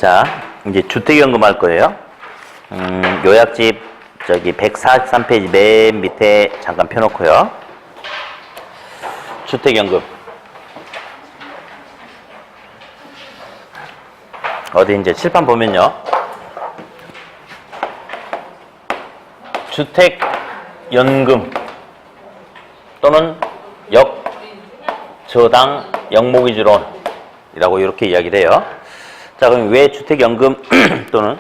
자, 이제 주택연금 할 거예요. 요약집 저기 143페이지 맨 밑에 잠깐 펴놓고요. 주택연금. 어디 이제 칠판 보면요. 주택연금 또는 역저당 영목이주론이라고 이렇게 이야기를 해요. 자, 그럼 왜 주택연금 또는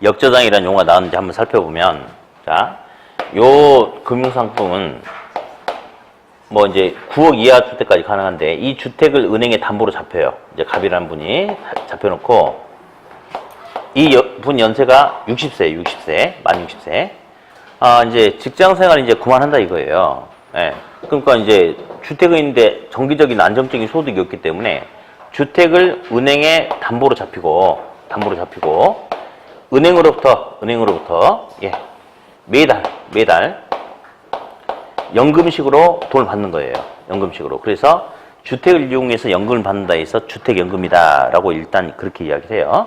역저당이라는 용어가 나왔는지 한번 살펴보면, 자, 요 금융상품은 뭐 이제 9억 이하 주택까지 가능한데, 이 주택을 은행에 담보로 잡혀요. 이제 갑이라는 분이 잡혀놓고, 이 분 연세가 60세, 만 60세. 이제 직장생활 이제 그만한다 이거예요. 예. 그러니까 이제 주택은 있는데 정기적인 안정적인 소득이 없기 때문에 주택을 은행에 담보로 잡히고, 은행으로부터, 예. 매달 연금식으로 돈을 받는 거예요. 연금식으로. 그래서 주택을 이용해서 연금을 받는다 해서 주택연금이다라고 일단 그렇게 이야기를 해요.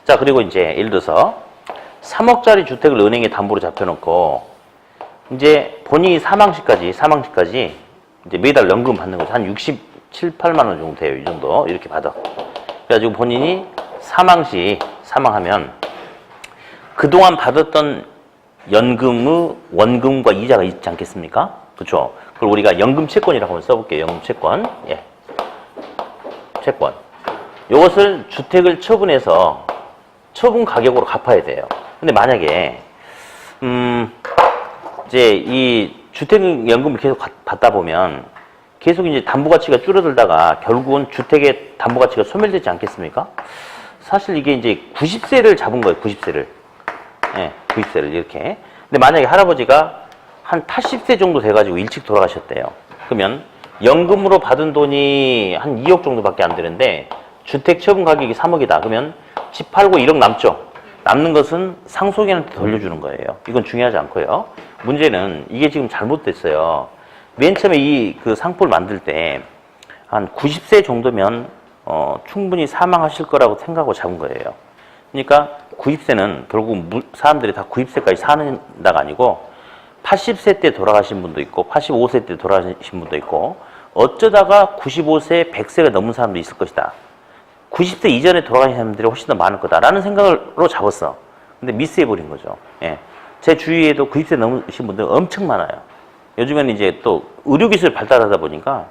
자, 그리고 이제 예를 들어서 3억짜리 주택을 은행에 담보로 잡혀놓고 이제 본인이 사망 시까지 이제 매달 연금 받는 거죠. 한 67, 8만 원 정도 돼요. 이 정도 이렇게 받아. 그래가지고 본인이 사망하면 그동안 받았던 연금의 원금과 이자가 있지 않겠습니까? 그렇죠? 그걸 우리가 연금 채권이라고 한번 써볼게요. 연금 채권. 예. 채권. 이것을 주택을 처분해서 처분 가격으로 갚아야 돼요. 근데 만약에 이제 이 주택연금을 계속 받다 보면 계속 이제 담보 가치가 줄어들다가 결국은 주택의 담보 가치가 소멸되지 않겠습니까? 사실 이게 이제 90세를 잡은 거예요. 90세를. 예, 90세를 이렇게. 근데 만약에 할아버지가 한 80세 정도 돼가지고 일찍 돌아가셨대요. 그러면 연금으로 받은 돈이 한 2억 정도밖에 안 되는데 주택 처분 가격이 3억이다. 그러면 집 팔고 1억 남죠. 남는 것은 상속인한테 돌려주는 거예요. 이건 중요하지 않고요. 문제는 이게 지금 잘못됐어요. 맨 처음에 이 그 상품을 만들 때 한 90세 정도면 충분히 사망하실 거라고 생각하고 잡은 거예요. 그러니까 90세는 결국 사람들이 다 90세까지 사는다가 아니고 80세 때 돌아가신 분도 있고 85세 때 돌아가신 분도 있고 어쩌다가 95세, 100세가 넘은 사람도 있을 것이다. 90세 이전에 돌아가신 사람들이 훨씬 더 많을 거다라는 생각으로 잡았어. 근데 미스해버린 거죠. 예. 제 주위에도 90세 넘으신 분들 엄청 많아요. 요즘에는 이제 또 의료기술이 발달하다 보니까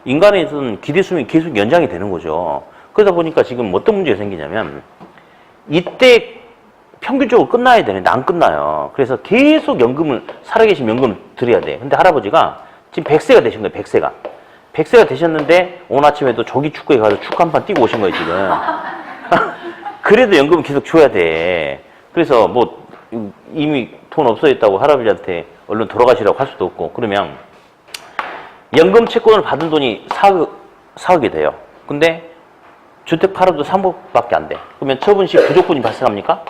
인간에 있어서는 기대수명이 계속 연장이 되는 거죠. 그러다 보니까 지금 어떤 문제가 생기냐면 이때 평균적으로 끝나야 되는데 안 끝나요. 그래서 계속 살아계신 연금을 드려야 돼. 근데 할아버지가 지금 100세가 되신 거예요. 100세가 되셨는데 오늘 아침에도 조기 축구에 가서 축구 한 판 뛰고 오신 거예요, 지금. 그래도 연금을 계속 줘야 돼. 그래서 뭐 이미 돈 없어졌다고 할아버지한테 얼른 돌아가시라고 할 수도 없고. 그러면 연금 채권을 받은 돈이 4억이 돼요. 근데 주택 팔아도 3억밖에 안 돼. 그러면 처분 시 부족분이 발생합니까?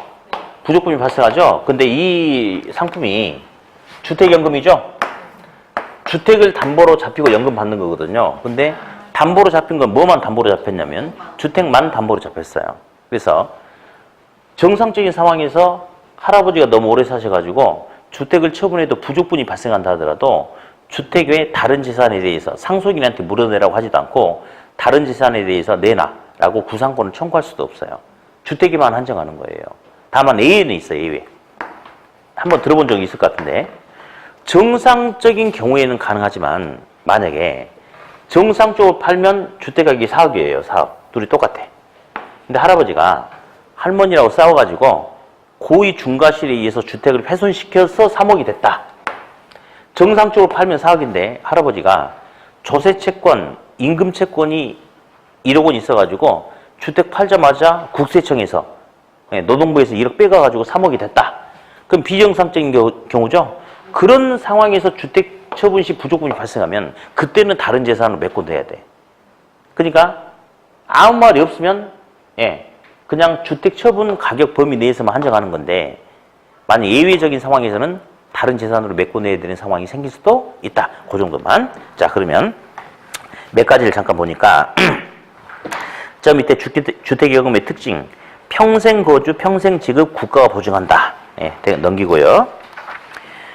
부족분이 발생하죠. 근데 이 상품이 주택연금이죠. 주택을 담보로 잡히고 연금 받는 거거든요. 근데 담보로 잡힌 건 뭐만 담보로 잡혔냐면 주택만 담보로 잡혔어요. 그래서 정상적인 상황에서 할아버지가 너무 오래 사셔가지고 주택을 처분해도 부족분이 발생한다 하더라도 주택 외 다른 재산에 대해서 상속인한테 물어내라고 하지도 않고 다른 재산에 대해서 내놔라고 구상권을 청구할 수도 없어요. 주택에만 한정하는 거예요. 다만 예외는 있어요. 예외. 한번 들어본 적이 있을 것 같은데 정상적인 경우에는 가능하지만 만약에 정상적으로 팔면 주택가격이 4억이에요. 4억. 둘이 똑같아. 근데 할아버지가 할머니라고 싸워가지고 고의 중과실에 의해서 주택을 훼손시켜서 3억이 됐다. 정상적으로 팔면 4억인데 할아버지가 조세채권, 임금채권이 1억 원 있어가지고 주택 팔자마자 국세청에서 노동부에서 1억 빼가가지고 3억이 됐다. 그럼 비정상적인 경우죠. 그런 상황에서 주택 처분 시 부족분이 발생하면 그때는 다른 재산으로 메꿔내야 돼. 그러니까 아무 말이 없으면 그냥 주택 처분 가격 범위 내에서만 한정하는 건데 만약 예외적인 상황에서는 다른 재산으로 메꿔내야 되는 상황이 생길 수도 있다. 그 정도만. 자, 그러면 몇 가지를 잠깐 보니까 저 밑에 주택연금의 특징. 평생 거주, 평생 지급 국가가 보증한다. 예, 넘기고요.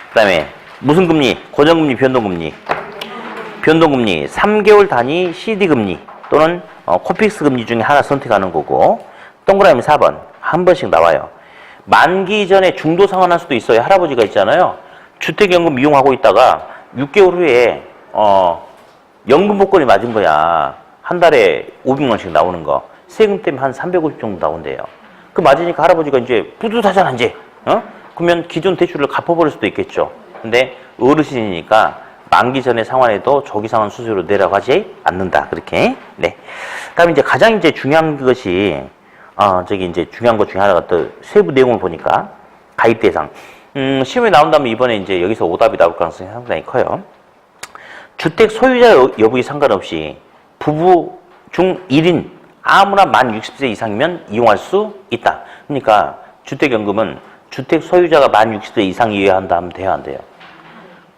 그 다음에 무슨 금리? 고정금리, 변동금리. 변동금리 3개월 단위 CD금리 또는 코픽스 금리 중에 하나 선택하는 거고, 동그라미 4번 한 번씩 나와요. 만기 전에 중도 상환할 수도 있어요. 할아버지가 있잖아요. 주택연금 이용하고 있다가 6개월 후에 연금 복권이 맞은 거야. 한 달에 500만 원씩 나오는 거. 세금 때문에 한 350 정도 나온대요. 그 맞으니까 할아버지가 이제 뿌듯하잖아, 이제. 그러면 기존 대출을 갚아버릴 수도 있겠죠. 근데 어르신이니까 만기 전에 상환해도 조기 상환 수수료 내려가지 않는다. 그렇게. 네. 그다음에 이제 가장 이제 중요한 것이 이제 중요한 것 중에 하나가 또 세부 내용을 보니까 가입 대상. 시험에 나온다면 이번에 이제 여기서 오답이 나올 가능성이 상당히 커요. 주택 소유자 여부에 상관없이 부부 중 1인 아무나 만 60세 이상이면 이용할 수 있다. 그러니까 주택연금은 주택 소유자가 만 60세 이상이어야 한다 하면 돼요, 안 돼요?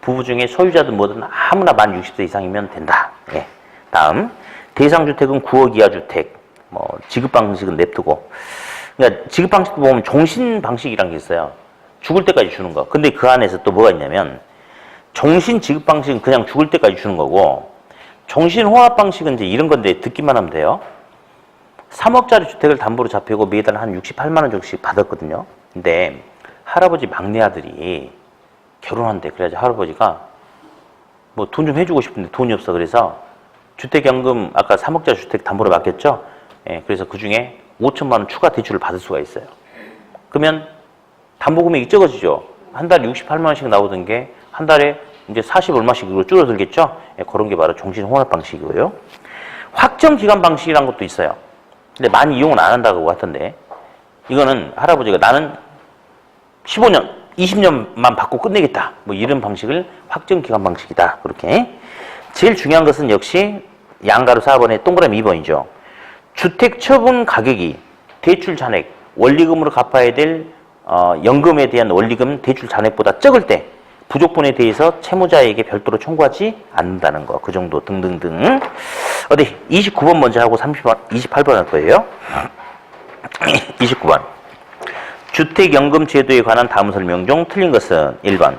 부부 중에 소유자든 뭐든 아무나 만 60세 이상이면 된다. 예. 다음 대상주택은 9억 이하 주택. 지급 방식은 냅두고. 그러니까 지급 방식도 보면 종신 방식이라는 게 있어요. 죽을 때까지 주는 거. 근데 그 안에서 또 뭐가 있냐면 종신 지급 방식은 그냥 죽을 때까지 주는 거고, 종신 호합 방식은 이제 이런 건데 듣기만 하면 돼요. 3억짜리 주택을 담보로 잡히고 매달 한 68만 원 정도씩 받았거든요. 근데 할아버지 막내 아들이 결혼한대. 그래야지 할아버지가 뭐 돈 좀 해주고 싶은데 돈이 없어. 그래서 주택연금 아까 3억짜리 주택 담보로 맡겼죠. 예, 그래서 그 중에 5천만 원 추가 대출을 받을 수가 있어요. 그러면 담보 금액이 적어지죠. 한 달에 68만 원씩 나오던 게 한 달에 이제 40 얼마씩으로 줄어들겠죠. 예, 그런 게 바로 종신 혼합 방식이고요. 확정 기간 방식이라는 것도 있어요. 근데 많이 이용은 안 한다고 같던데, 이거는 할아버지가 나는 15년, 20년만 받고 끝내겠다. 뭐 이런 방식을 확정 기간 방식이다. 그렇게. 제일 중요한 것은 역시 양가로 4번에 동그라미 2번이죠. 주택 처분 가격이 대출 잔액, 원리금으로 갚아야 될 연금에 대한 원리금 대출 잔액보다 적을 때 부족분에 대해서 채무자에게 별도로 청구하지 않는다는 거. 그 정도 등등등. 어디 29번 먼저 하고 28번 할 거예요. 29번. 주택연금 제도에 관한 다음 설명 중 틀린 것은 1번.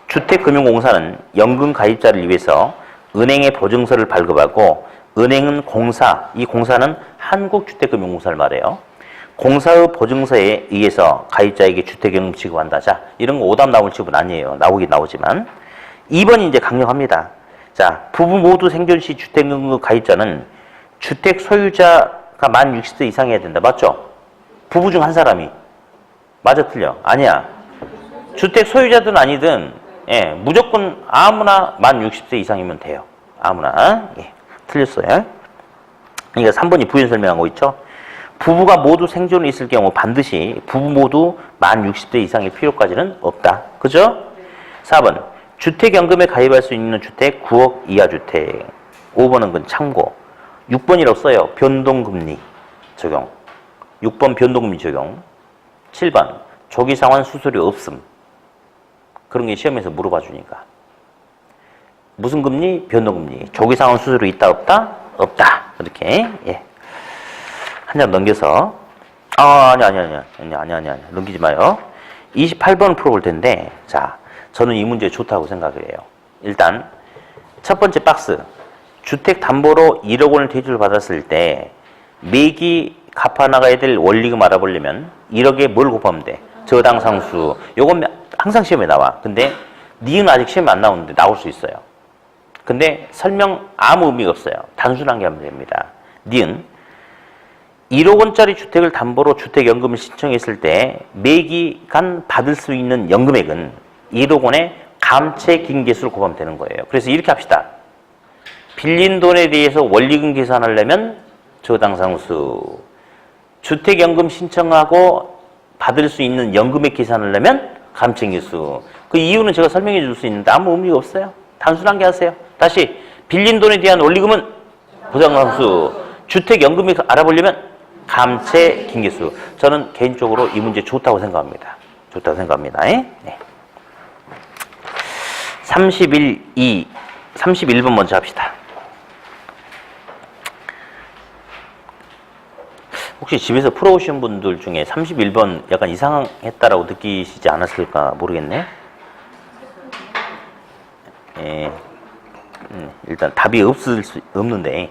주택금융공사는 연금 가입자를 위해서 은행에 보증서를 발급하고, 은행은 공사, 이 공사는 한국주택금융공사를 말해요. 공사의 보증서에 의해서 가입자에게 주택연금 지급한다. 자, 이런 거 오답 나올 집은 아니에요. 나오긴 나오지만. 2번이 이제 강력합니다. 자, 부부 모두 생존 시 주택연금 가입자는 주택 소유자가 만 60세 이상이어야 된다. 맞죠? 부부 중 한 사람이. 맞아, 틀려? 아니야. 주택 소유자든 아니든, 예, 무조건 아무나 만 60세 이상이면 돼요. 아무나. 예, 틀렸어요. 그러니까 3번이 부연 설명하고 있죠. 부부가 모두 생존에 있을 경우 반드시 부부 모두 만 60세 이상의 필요까지는 없다. 그죠? 4번. 주택연금에 가입할 수 있는 주택 9억 이하 주택. 5번은 그 참고. 6번이라고 써요. 변동금리 적용. 6번 변동금리 적용. 7번 조기상환 수수료 없음. 그런 게 시험에서 물어봐 주니까. 무슨 금리? 변동금리. 조기상환 수수료 있다 없다? 없다. 이렇게. 예. 한 장 넘겨서. 아니. 넘기지 마요. 28번 풀어볼 텐데, 자, 저는 이 문제 좋다고 생각을 해요. 일단 첫 번째 박스. 주택 담보로 1억 원을 대출을 받았을 때 매기 갚아 나가야 될 원리금 알아보려면 1억에 뭘 곱하면 돼? 저당상수. 요건 항상 시험에 나와. 근데 니은 아직 시험에 안 나오는데 나올 수 있어요. 근데 설명 아무 의미가 없어요. 단순한 게 하면 됩니다. 니은 1억 원짜리 주택을 담보로 주택연금을 신청했을 때 매기간 받을 수 있는 연금액은 1억 원의 감채 긴계수를 곱하면 되는 거예요. 그래서 이렇게 합시다. 빌린 돈에 대해서 원리금 계산하려면 저당상수, 주택연금 신청하고 받을 수 있는 연금액 계산하려면 감채계수. 그 이유는 제가 설명해 줄 수 있는데 아무 의미가 없어요. 단순한 게 하세요. 다시 빌린 돈에 대한 원리금은 저당상수, 주택연금액 알아보려면 감채 긴계수. 저는 개인적으로 이 문제 좋다고 생각합니다. 좋다고 생각합니다. 네. 31번 먼저 합시다. 혹시 집에서 풀어오신 분들 중에 31번 약간 이상했다라고 느끼시지 않았을까 모르겠네. 예, 일단 답이 없는데.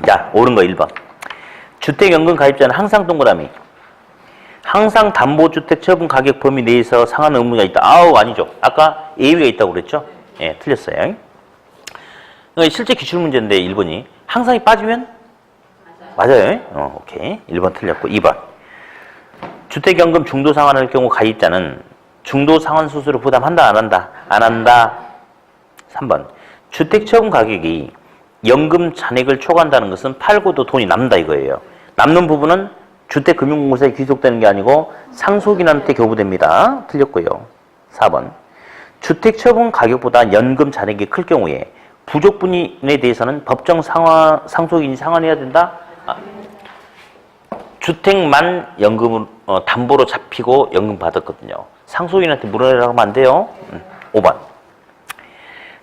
자, 옳은 거 1번. 주택연금 가입자는 항상 동그라미. 항상 담보주택 처분 가격 범위 내에서 상한 의무가 있다. 아우, 아니죠. 아까 예외가 있다고 그랬죠? 예, 틀렸어요. 실제 기출문제인데 1번이. 항상이 빠지면? 맞아요. 오케이. 1번 틀렸고. 2번. 주택연금 중도상환할 경우 가입자는 중도상환 수수료 부담한다, 안 한다? 안 한다. 3번. 주택처분 가격이 연금 잔액을 초과한다는 것은 팔고도 돈이 남는다 이거예요. 남는 부분은 주택금융공사에 귀속되는 게 아니고 상속인한테 교부됩니다. 틀렸고요. 4번. 주택처분 가격보다 연금 잔액이 클 경우에 부족분에 대해서는 법정 상속인이 상환해야 된다. 주택만 연금으로 담보로 잡히고 연금 받았거든요. 상속인한테 물어내라고 하면 안 돼요. 5번.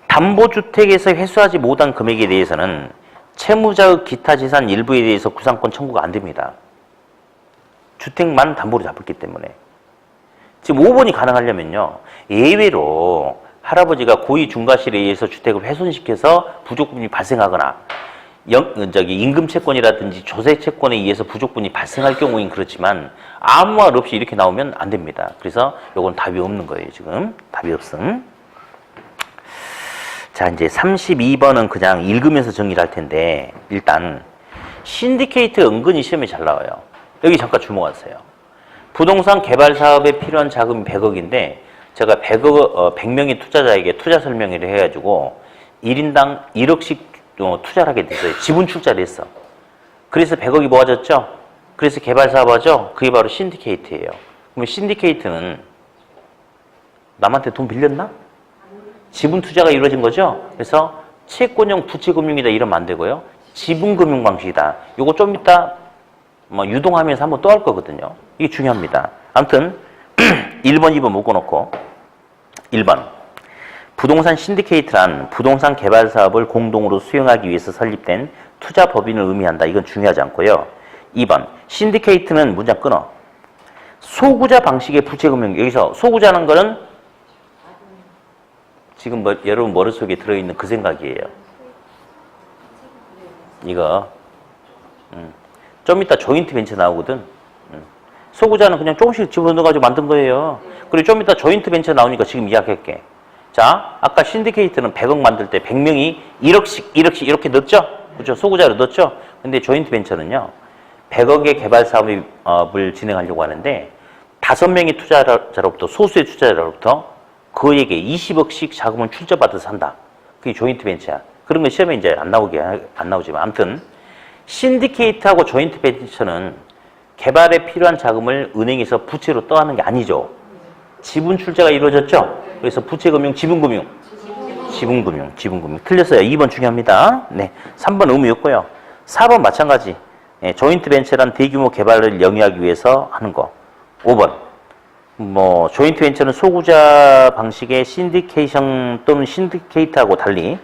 담보주택에서 회수하지 못한 금액에 대해서는 채무자의 기타 재산 일부에 대해서 구상권 청구가 안 됩니다. 주택만 담보로 잡혔기 때문에. 지금 5번이 가능하려면요. 예외로 할아버지가 고의 중과실에 의해서 주택을 훼손시켜서 부족분이 발생하거나 임금채권이라든지 조세채권에 의해서 부족분이 발생할 경우엔 그렇지만 아무 말 없이 이렇게 나오면 안 됩니다. 그래서 이건 답이 없는 거예요. 지금 답이 없음. 자, 이제 32번은 그냥 읽으면서 정리를 할 텐데 일단 신디케이트 은근히 시험에 잘 나와요. 여기 잠깐 주목하세요. 부동산 개발 사업에 필요한 자금이 100억인데 제가 100명의 투자자에게 투자 설명회를 해가지고 1인당 1억씩 투자를 하게 됐어요. 지분 출자를 했어. 그래서 100억이 모아졌죠? 그래서 개발 사업 하죠? 그게 바로 신디케이트예요. 그럼 신디케이트는 남한테 돈 빌렸나? 지분 투자가 이루어진 거죠? 그래서 채권형 부채금융이다 이러면 안 되고요. 지분금융 방식이다. 요거 좀 이따 유동하면서 한번 또 할 거거든요. 이게 중요합니다. 아무튼 1번, 2번 묶어놓고 1번. 부동산 신디케이트란 부동산 개발 사업을 공동으로 수행하기 위해서 설립된 투자 법인을 의미한다. 이건 중요하지 않고요. 2번. 신디케이트는 문장 끊어. 소구자 방식의 부채금융. 여기서 소구자는 거는 지금 여러분 머릿속에 들어있는 그 생각이에요. 이거 좀 이따 조인트 벤처 나오거든. 소구자는 그냥 조금씩 집어넣어가지고 만든 거예요. 그리고 좀 이따 조인트 벤처 나오니까 지금 이야기할게. 자, 아까 신디케이트는 100억 만들 때 100명이 1억씩 이렇게 넣었죠? 그렇죠? 소구자로 넣었죠? 근데 조인트 벤처는요, 100억의 개발 사업을 진행하려고 하는데 5명의 투자자로부터, 소수의 투자자로부터 그에게 20억씩 자금을 출자받아서 한다. 그게 조인트 벤처야. 그런 건 시험에 이제 안 나오지만. 아무튼, 신디케이트하고 조인트 벤처는 개발에 필요한 자금을 은행에서 부채로 떠하는 게 아니죠. 지분 출자가 이루어졌죠? 그래서 부채금융, 지분금융. 지분금융. 틀렸어요. 2번 중요합니다. 네. 3번 의무였고요. 4번 마찬가지. 예, 조인트 벤처란 대규모 개발을 영위하기 위해서 하는 거. 5번. 조인트 벤처는 소구자 방식의 신디케이션 또는 신디케이트하고 달리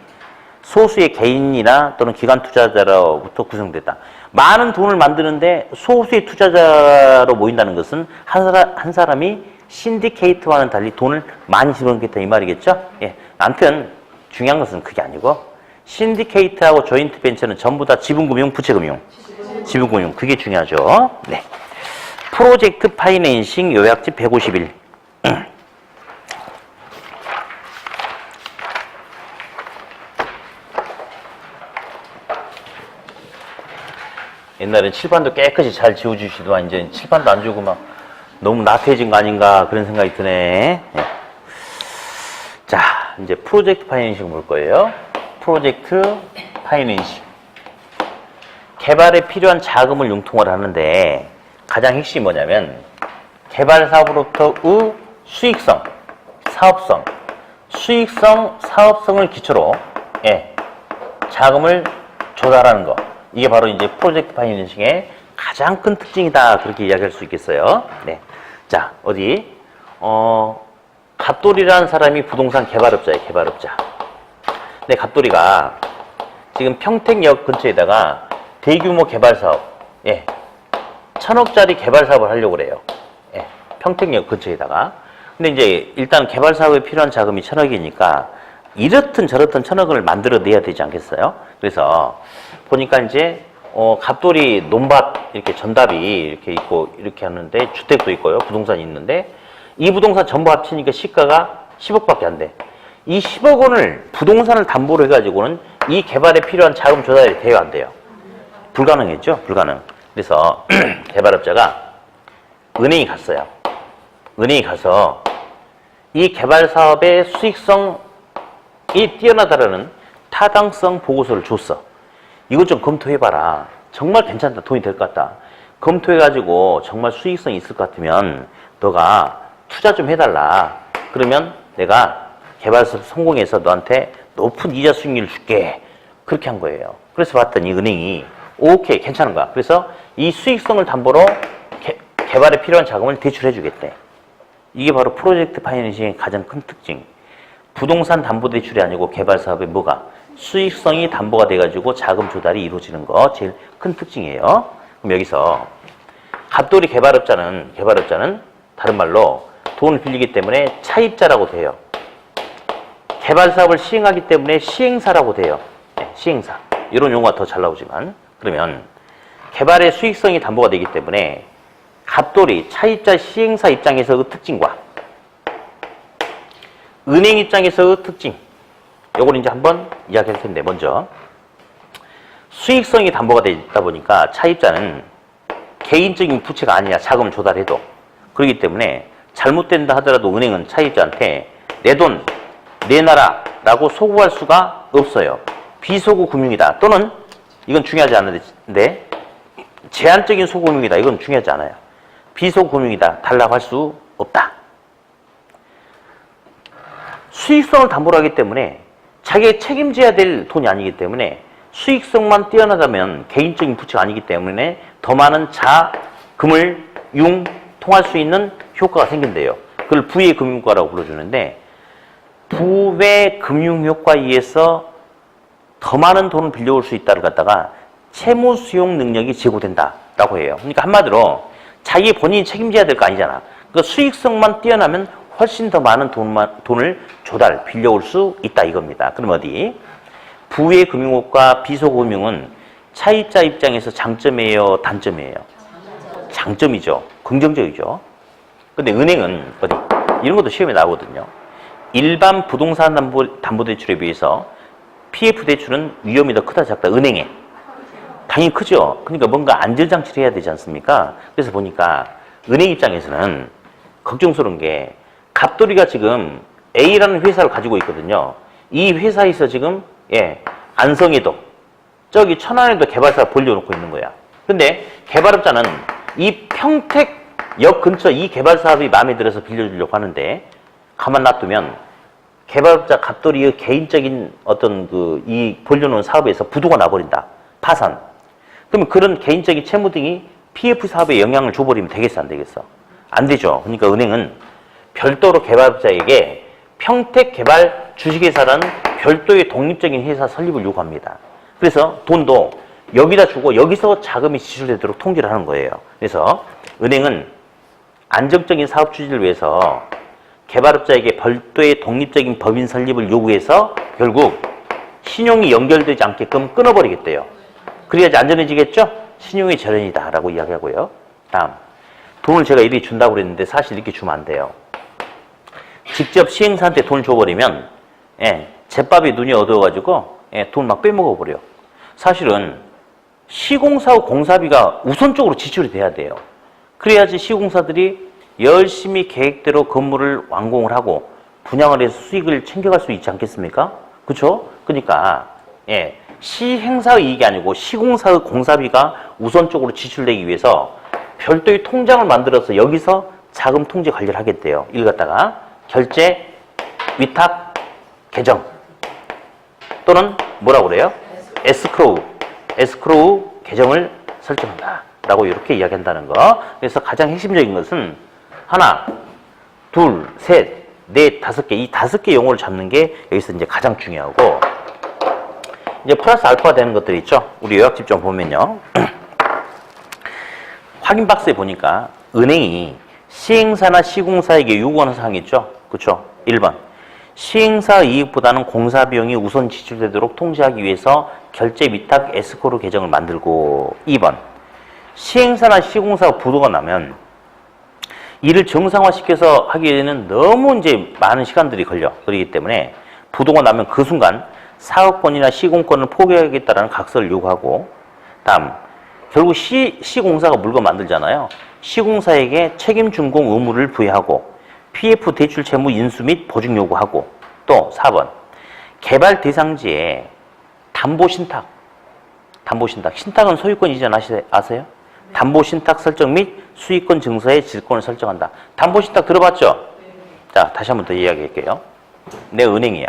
소수의 개인이나 또는 기관 투자자로부터 구성됐다. 많은 돈을 만드는데 소수의 투자자로 모인다는 것은 한 사람이 신디케이트와는 달리 돈을 많이 집어넣겠다 이 말이겠죠? 예. 아무튼 중요한 것은 그게 아니고 신디케이트하고 조인트 벤처는 전부 다 지분금융, 부채금융. 지분금융. 그게 중요하죠. 네. 프로젝트 파이낸싱 요약집 151. 옛날엔 칠판도 깨끗이 잘 지워주시더만 이제 칠판도 안 주고 막 너무 나태해진 거 아닌가 그런 생각이 드네. 네. 자, 이제 프로젝트 파이낸싱 볼 거예요. 프로젝트 파이낸싱. 개발에 필요한 자금을 융통을 하는데 가장 핵심이 뭐냐면 개발 사업으로부터의 수익성, 사업성, 사업성을 기초로 자금을 조달하는 거. 이게 바로 이제 프로젝트 파이낸싱의 가장 큰 특징이다. 그렇게 이야기할 수 있겠어요. 네. 자, 어디? 갑돌이라는 사람이 부동산 개발업자예요. 개발업자. 근데 갑돌이가 지금 평택역 근처에다가 대규모 개발 사업, 예, 1,000억짜리 개발 사업을 하려고 그래요. 예, 평택역 근처에다가. 근데 이제 일단 개발 사업에 필요한 자금이 1,000억이니까 이렇든 저렇든 1,000억을 만들어내야 되지 않겠어요? 그래서 보니까 이제 갑돌이 논밭 이렇게 전답이 이렇게 있고 이렇게 하는데 주택도 있고요, 부동산이 있는데 이 부동산 전부 합치니까 시가가 10억밖에 안 돼. 이 10억 원을 부동산을 담보로 해가지고는 이 개발에 필요한 자금 조달이 돼요, 안 돼요? 불가능했죠, 불가능. 그래서 개발업자가 은행에 갔어요. 은행에 가서 이 개발 사업의 수익성이 뛰어나다라는 타당성 보고서를 줬어. 이것 좀 검토해봐라. 정말 괜찮다. 돈이 될 것 같다. 검토해가지고 정말 수익성이 있을 것 같으면 너가 투자 좀 해달라. 그러면 내가 개발 사업 성공해서 너한테 높은 이자 수익률을 줄게. 그렇게 한 거예요. 그래서 봤더니 은행이 오케이, 괜찮은 거야. 그래서 이 수익성을 담보로 개발에 필요한 자금을 대출해 주겠대. 이게 바로 프로젝트 파이낸싱의 가장 큰 특징. 부동산 담보 대출이 아니고 개발 사업의 뭐가? 수익성이 담보가 돼가지고 자금 조달이 이루어지는 거 제일 큰 특징이에요. 그럼 여기서 갑돌이 개발업자는 다른 말로 돈을 빌리기 때문에 차입자라고 돼요. 개발 사업을 시행하기 때문에 시행사라고 돼요. 네, 시행사. 이런 용어가 더 잘 나오지만 그러면 개발의 수익성이 담보가 되기 때문에 갑돌이 차입자 시행사 입장에서의 특징과 은행 입장에서의 특징, 요걸 이제 한번 이야기할 텐데, 먼저 수익성이 담보가 되다 보니까 차입자는 개인적인 부채가 아니냐, 자금을 조달해도. 그렇기 때문에 잘못된다 하더라도 은행은 차입자한테 내 돈 내놔라 라고 소구할 수가 없어요. 비소구 금융이다. 또는 이건 중요하지 않은데 제한적인 소금융이다. 이건 중요하지 않아요. 비소금융이다. 달라고 할 수 없다. 수익성을 담보로 하기 때문에 자기가 책임져야 될 돈이 아니기 때문에 수익성만 뛰어나다면 개인적인 부채가 아니기 때문에 더 많은 자금을 융통할 수 있는 효과가 생긴대요. 그걸 부의 금융효과라고 불러주는데 부의 금융효과에 의해서 더 많은 돈을 빌려올 수 있다를 갖다가 채무 수용 능력이 제고된다라고 해요. 그러니까 한마디로 자기 본인이 책임져야 될 거 아니잖아. 그러니까 수익성만 뛰어나면 훨씬 더 많은 돈을 빌려올 수 있다 이겁니다. 그럼 어디? 부의 금융효과, 비소금융은 차입자 입장에서 장점이에요, 단점이에요? 장점이죠. 긍정적이죠. 근데 은행은 어디? 이런 것도 시험에 나오거든요. 일반 부동산 담보대출에 비해서 PF 대출은 위험이 더 크다 작다, 은행에. 당연히 크죠. 그러니까 뭔가 안전장치를 해야 되지 않습니까? 그래서 보니까 은행 입장에서는 걱정스러운 게 갑돌이가 지금 A라는 회사를 가지고 있거든요. 이 회사에서 지금 안성에도 저기 천안에도 개발사를 벌려놓고 있는 거야. 근데 개발업자는 이 평택역 근처 이 개발 사업이 마음에 들어서 빌려주려고 하는데 가만 놔두면 개발업자 갑돌이의 개인적인 어떤 이 벌려놓은 사업에서 부도가 나버린다. 파산. 그러면 그런 개인적인 채무 등이 PF 사업에 영향을 줘버리면 되겠어, 안 되겠어? 안 되죠. 그러니까 은행은 별도로 개발업자에게 평택개발 주식회사라는 별도의 독립적인 회사 설립을 요구합니다. 그래서 돈도 여기다 주고 여기서 자금이 지출되도록 통지를 하는 거예요. 그래서 은행은 안정적인 사업 추진을 위해서 개발업자에게 별도의 독립적인 법인 설립을 요구해서 결국 신용이 연결되지 않게끔 끊어버리겠대요. 그래야지 안전해지겠죠? 신용의 절연이다 라고 이야기하고요. 다음, 돈을 제가 이리 준다고 그랬는데 사실 이렇게 주면 안 돼요. 직접 시행사한테 돈을 줘버리면 제밥이 눈이 어두워가지고 돈 막 빼먹어버려. 사실은 시공사하고 공사비가 우선적으로 지출이 돼야 돼요. 그래야지 시공사들이 열심히 계획대로 건물을 완공을 하고 분양을 해서 수익을 챙겨갈 수 있지 않겠습니까? 그렇죠? 그러니까 시행사의 이익이 아니고 시공사의 공사비가 우선적으로 지출되기 위해서 별도의 통장을 만들어서 여기서 자금 통제 관리를 하겠대요. 이걸 갖다가 결제, 위탁, 계정 또는 뭐라고 그래요? 에스크로우 계정을 설정한다 라고 이렇게 이야기한다는 거. 그래서 가장 핵심적인 것은 하나, 둘, 셋, 넷, 다섯 개, 이 5개 용어를 잡는 게 여기서 이제 가장 중요하고, 이제 플러스 알파가 되는 것들이 있죠. 우리 요약집 좀 보면요. 확인 박스에 보니까 은행이 시행사나 시공사에게 요구하는 사항이 있죠. 그렇죠? 1번. 시행사 이익보다는 공사 비용이 우선 지출되도록 통제하기 위해서 결제 위탁 에스코르 계정을 만들고 2번. 시행사나 시공사가 부도가 나면 이를 정상화시켜서 하기에는 너무 이제 많은 시간들이 걸리기 때문에 부도가 나면 그 순간 사업권이나 시공권을 포기하겠다라는 각서를 요구하고 다음 결국 시공사가 물건 만들잖아요. 시공사에게 책임 준공 의무를 부여하고 PF 대출 채무 인수 및 보증 요구하고 또 4번 개발 대상지에 담보신탁 신탁은 소유권 이전 아세요? 담보신탁 설정 및 수익권 증서의 질권을 설정한다. 담보신탁 들어봤죠? 자, 다시 한 번 더 이야기할게요. 내 은행이야.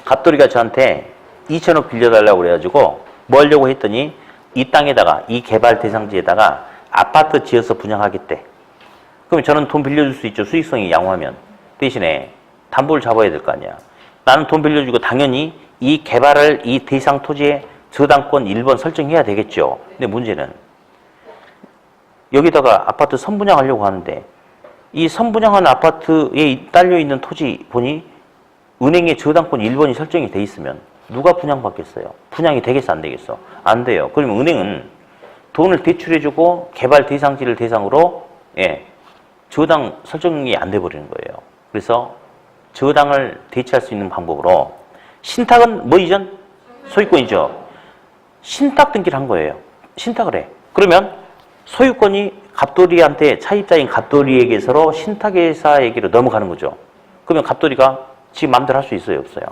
갑돌이가 저한테 2천억 빌려달라고 그래가지고 뭐 하려고 했더니 이 땅에다가 이 개발 대상지에다가 아파트 지어서 분양하겠대. 그럼 저는 돈 빌려줄 수 있죠. 수익성이 양호하면. 대신에 담보를 잡아야 될 거 아니야. 나는 돈 빌려주고 당연히 이 개발을 이 대상 토지에 저당권 1번 설정해야 되겠죠. 근데 문제는 여기다가 아파트 선분양하려고 하는데 이 선분양한 아파트에 딸려있는 토지 보니 은행에 저당권 1번이 설정이 돼 있으면 누가 분양받겠어요? 분양이 되겠어 안 되겠어? 안 돼요. 그러면 은행은 돈을 대출해주고 개발 대상지를 대상으로 저당 설정이 안 돼버리는 거예요. 그래서 저당을 대체할 수 있는 방법으로 신탁은 뭐 이전? 소유권이죠. 신탁 등기를 한 거예요. 신탁을 해. 그러면 소유권이 갑돌이한테 차입자인 갑돌이에게서로 신탁회사에게로 넘어가는 거죠. 그러면 갑돌이가 지 맘대로 할 수 있어요? 없어요?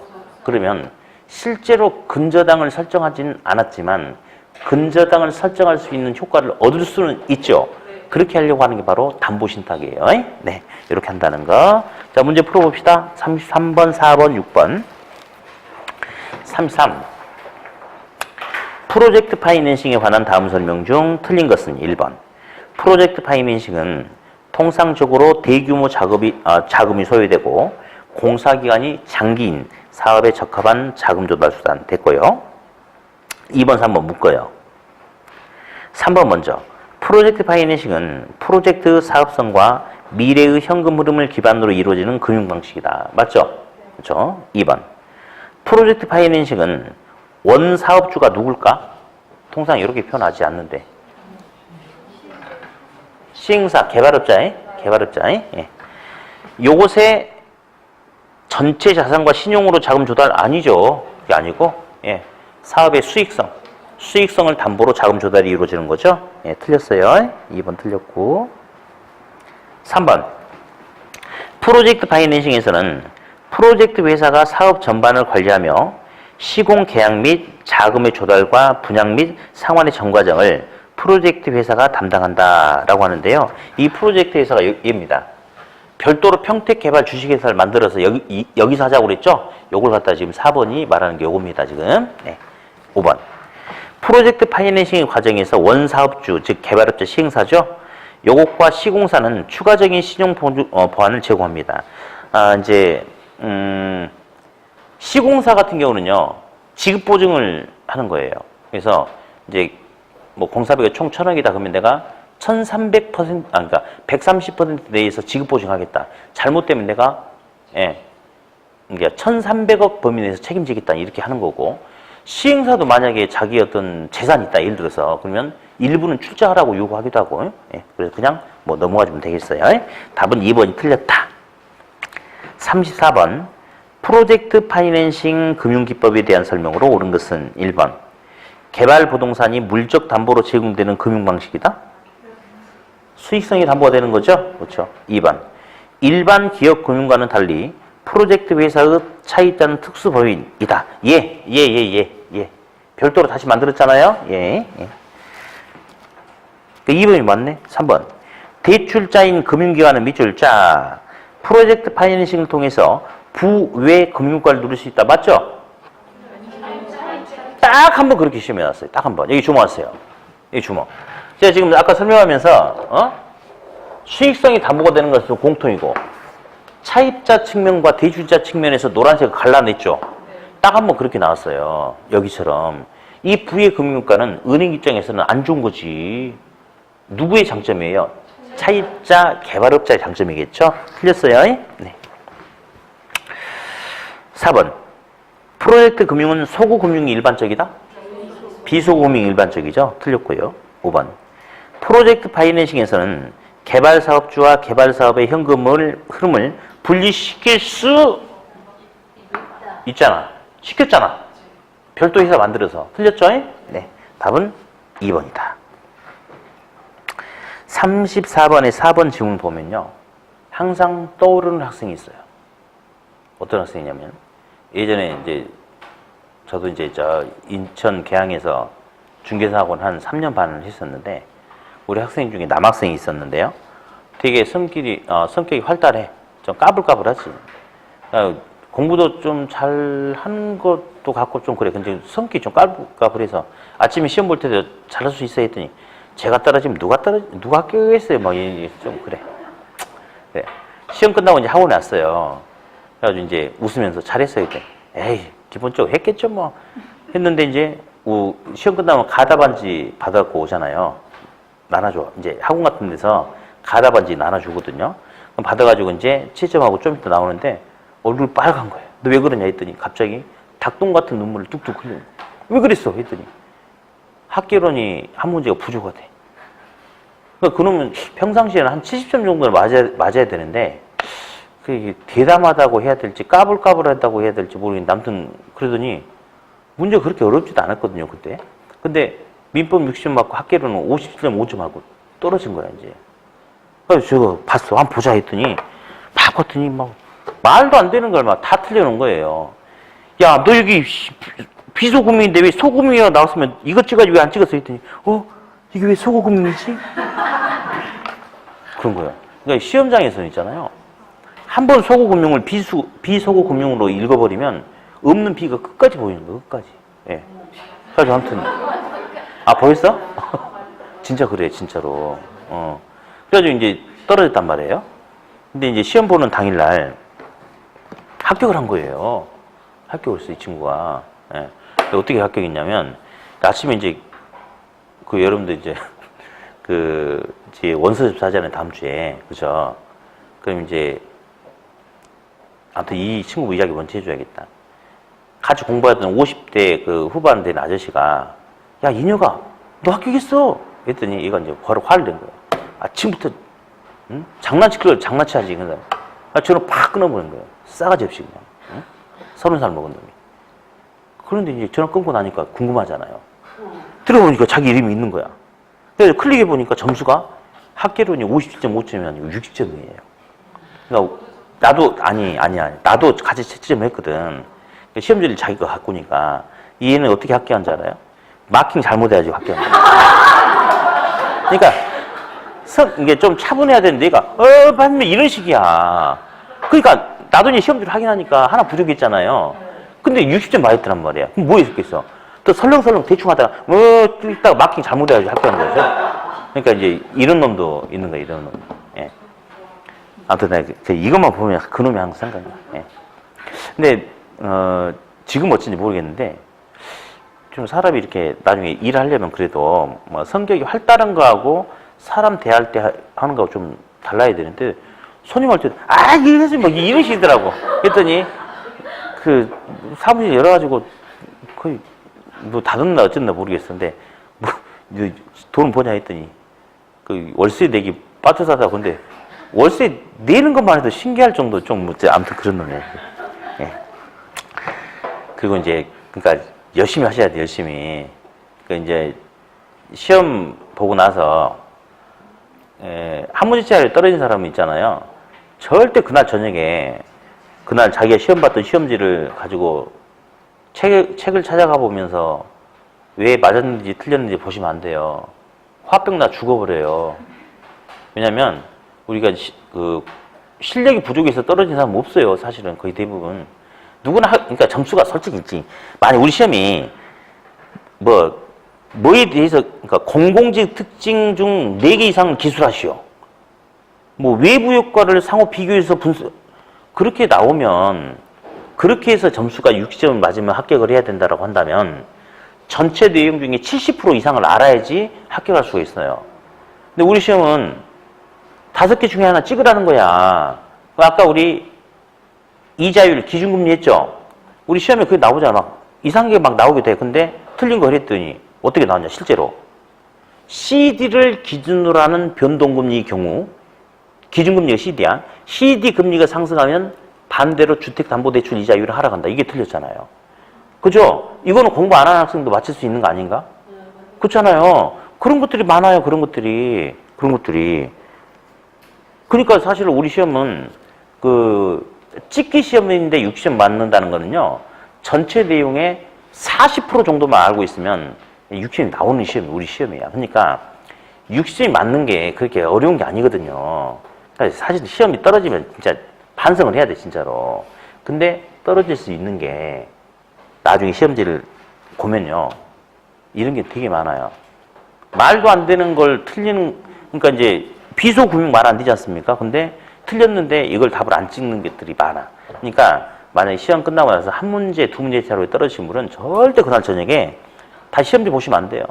그러면 실제로 근저당을 설정하지는 않았지만 근저당을 설정할 수 있는 효과를 얻을 수는 있죠. 그렇게 하려고 하는 게 바로 담보신탁이에요. 네, 이렇게 한다는 거. 자, 문제 풀어봅시다. 33번, 4번, 6번. 33. 프로젝트 파이낸싱에 관한 다음 설명 중 틀린 것은 1번. 프로젝트 파이낸싱은 통상적으로 대규모 자금이 소요되고 공사기간이 장기인 사업에 적합한 자금 조달 수단 됐고요. 2번, 3번 묶어요. 3번 먼저. 프로젝트 파이낸싱은 프로젝트 사업성과 미래의 현금 흐름을 기반으로 이루어지는 금융 방식이다. 맞죠? 그렇죠? 2번. 프로젝트 파이낸싱은 원 사업주가 누굴까? 통상 이렇게 표현하지 않는데. 시행사, 개발업자. 예. 요것에 전체 자산과 신용으로 자금 조달 아니죠. 그게 아니고, 사업의 수익성을 담보로 자금 조달이 이루어지는 거죠. 예, 틀렸어요. 2번 틀렸고. 3번. 프로젝트 파이낸싱에서는 프로젝트 회사가 사업 전반을 관리하며 시공 계약 및 자금의 조달과 분양 및 상환의 전 과정을 프로젝트 회사가 담당한다라고 하는데요. 이 프로젝트 회사가 얘입니다. 별도로 평택개발 주식회사를 만들어서 여기서 하자고 그랬죠? 요걸 갖다 지금 4번이 말하는 게 요겁니다. 지금. 네. 5번. 프로젝트 파이낸싱 과정에서 원사업주, 즉 개발업자 시행사죠. 요것과 시공사는 추가적인 신용 보완을 제공합니다. 시공사 같은 경우는요, 지급 보증을 하는 거예요. 그래서 이제 뭐 공사비가 총 1,000억이다 그러면 내가 1,300%, 그러니까 130% 내에서 지급 보증하겠다. 잘못되면 내가 그러니까 1,300억 범위 내에서 책임지겠다 이렇게 하는 거고, 시행사도 만약에 자기 어떤 재산이 있다 예를 들어서 그러면 일부는 출자하라고 요구하기도 하고, 그래서 그냥 뭐 넘어가 주면 되겠어요. 답은 2번이 틀렸다. 34번. 프로젝트 파이낸싱 금융기법에 대한 설명으로 옳은 것은 1번. 개발 부동산이 물적 담보로 제공되는 금융 방식이다. 수익성이 담보가 되는 거죠. 그렇죠. 2번. 일반 기업 금융과는 달리 프로젝트 회사의 차입자는 특수 법인이다. 예. 별도로 다시 만들었잖아요. 예. 2번이 맞네. 3번. 대출자인 금융기관은 밑줄자. 프로젝트 파이낸싱을 통해서 부외 금융과를 누릴 수 있다. 맞죠? 딱 한 번 그렇게 시험해 놨어요. 딱 한 번. 여기 주목하세요. 여기 주목. 제가 지금 아까 설명하면서 수익성이 담보가 되는 것은 공통이고 차입자 측면과 대출자 측면에서 노란색을 갈라냈죠. 딱 한 번 그렇게 나왔어요. 여기처럼. 이 부의 금융효과는 은행 입장에서는 안 좋은 거지. 누구의 장점이에요? 차입자, 개발업자의 장점이겠죠? 틀렸어요? 네. 4번. 프로젝트 금융은 소구 금융이 일반적이다? 비소구 금융이 일반적이죠? 틀렸고요. 5번. 프로젝트 파이낸싱에서는 개발 사업주와 개발 사업의 현금을 흐름을 분리시킬 수 있잖아. 시켰잖아. 별도 회사 만들어서. 틀렸죠? 네. 답은 2번이다. 34번에 4번 질문 보면요. 항상 떠오르는 학생이 있어요. 어떤 학생이냐면, 예전에 이제, 저도 이제 인천 계양에서 중개사학원 한 3년 반을 했었는데, 우리 학생 중에 남학생이 있었는데요. 되게 성격이 활달해. 좀 까불까불하지. 공부도 좀 잘하는 것도 같고 좀 그래. 근데 성격이 좀 까불까불해서 아침에 시험 볼 때도 잘할 수 있어 했더니 제가 떨어지면 누가 합격했어요? 막 좀 그래. 그래. 시험 끝나고 이제 학원에 왔어요. 그래가지고 이제 웃으면서 잘했어요. 그때. 에이, 기본적으로 했겠죠 뭐. 했는데 이제 시험 끝나면 가다 반지 받아갖고 오잖아요. 나눠줘. 이제 학원 같은 데서 가다 반지 나눠주거든요. 그럼 받아가지고 이제 채점하고 좀 이따 나오는데 얼굴 빨간 거예요. 너 왜 그러냐 했더니 갑자기 닭똥 같은 눈물을 뚝뚝 흘리는 거예요. 왜 그랬어? 했더니 학계론이 한 문제가 부족하대. 그러니까 그놈은 평상시에는 한 70점 정도를 맞아야 되는데 그게 대담하다고 해야 될지 까불까불하다고 해야 될지 모르겠는데 아무튼 그러더니 문제가 그렇게 어렵지도 않았거든요. 그때. 근데 민법 60점 맞고 학계론은 57.5점 하고 떨어진 거야 이제. 그래서 제가 봤어. 한번 보자 했더니 막 봤더니 막 말도 안 되는 걸 막 다 틀려놓은 거예요. 야, 너 여기 비소금융인데 왜 소금융이라고 나왔으면 이것 찍어가지고 왜 안 찍었어? 했더니 이게 왜 소금융이지? 그런 거예요. 그러니까 시험장에서는 있잖아요. 한 번 소금융을 비소금융으로 읽어버리면 없는 비가 끝까지 보이는 거예요. 끝까지. 예. 그래서 아무튼 보였어? 진짜 그래, 진짜로. 그래가지고 이제 떨어졌단 말이에요. 근데 이제 시험 보는 당일날 합격을 한 거예요. 합격을 했어, 이 친구가. 예. 어떻게 합격했냐면, 아침에 이제, 여러분들 이제, 이제 원서 접수하잖아요, 다음 주에. 그죠? 그럼 이제, 아무튼 이 친구 이야기 먼저 해줘야겠다. 같이 공부하던 50대 후반 된 아저씨가, 야, 이녀가, 너 합격했어! 했더니 얘가 이제 바로 화를 낸 거예요. 아침부터, 응? 장난치기를 장난치하지. 그래서 저는 팍 끊어버린 거예요. 싸가지 없이 그냥. 응? 30살 먹은 놈이. 그런데 이제 전화 끊고 나니까 궁금하잖아요. 들어보니까 자기 이름이 있는 거야. 그래서 클릭해보니까 점수가 학계론이 57.5점이 아니고 60점이에요. 그러니까 나도 같이 채점을 했거든. 시험지를 자기가 갖고 오니까 이 애는 어떻게 합격한 줄 알아요? 마킹 잘못해가지고 합격한 거야. 그러니까 이게 좀 차분해야 되는데 얘가 반면 이런 식이야. 그러니까 나도 이제 시험지를 확인하니까 하나 부족했잖아요. 근데 60점 맞았단 말이야. 그럼 뭐 했겠어? 또 설렁설렁 대충 하다가 딱 마킹 잘못해가지고 합격한 거죠. 그러니까 이제 이런 놈도 있는 거야, 이런 놈. 예. 아무튼 내가 이것만 보면 그 놈이 항상 생각나. 예. 근데 지금 어쩐지 모르겠는데 좀 사람이 이렇게 나중에 일하려면 그래도 뭐 성격이 활달한 거하고 사람 대할 때 하는 거하고 좀 달라야 되는데 손님 올 때 이래서 뭐 이러시더라고. 그랬더니 사무실 열어가지고 거의 뭐 닫았나 어쨌나 모르겠었는데 뭐 돈 버냐 했더니 월세 내기 빠져사다. 근데 월세 내는 것만 해도 신기할 정도 좀 아무튼 그런 놈이에요. 예. 그리고 이제 그러니까 열심히 하셔야 돼. 열심히. 그러니까 이제 시험 보고 나서 한 문제짜리 떨어진 사람이 있잖아요. 절대 그날 저녁에 그날 자기가 시험 봤던 시험지를 가지고 책을 찾아가 보면서 왜 맞았는지 틀렸는지 보시면 안 돼요. 화병 나 죽어버려요. 왜냐면 우리가 실력이 부족해서 떨어진 사람은 없어요. 사실은 거의 대부분. 누구나 그러니까 점수가 솔직히 있지. 만약 우리 시험이 뭐에 대해서 그러니까 공공직 특징 중 4개 이상을 기술하시오. 뭐 외부 효과를 상호 비교해서 분석 그렇게 나오면 그렇게 해서 점수가 60점을 맞으면 합격을 해야 된다고 한다면 전체 내용 중에 70% 이상을 알아야지 합격할 수가 있어요. 근데 우리 시험은 5개 중에 하나 찍으라는 거야. 아까 우리 이자율, 기준금리 했죠? 우리 시험에 그게 나오잖아. 막 이상한 게 막 나오게 돼. 근데 틀린 거 그랬더니 어떻게 나왔냐, 실제로. CD를 기준으로 하는 변동금리의 경우, 기준금리가 CD야. CD 금리가 상승하면 반대로 주택담보대출 이자율이 하락한다. 이게 틀렸잖아요. 그죠? 이거는 공부 안 하는 학생도 맞출 수 있는 거 아닌가? 그렇잖아요. 그런 것들이 많아요. 그런 것들이. 그러니까 사실 우리 시험은 찍기 시험인데 60점 맞는다는 거는요. 전체 내용의 40% 정도만 알고 있으면 60점이 나오는 시험이 우리 시험이야. 그러니까 60점이 맞는 게 그렇게 어려운 게 아니거든요. 그러니까 사실 시험이 떨어지면 진짜 반성을 해야 돼, 진짜로. 근데 떨어질 수 있는 게 나중에 시험지를 보면요. 이런 게 되게 많아요. 말도 안 되는 걸 그러니까 이제 비소금융 말 안 되지 않습니까? 근데 틀렸는데 이걸 답을 안 찍는 것들이 많아. 그러니까 만약에 시험 끝나고 나서 한 문제, 두 문제 차로 떨어지신 분은 절대 그날 저녁에 다시 시험지 보시면 안 돼요.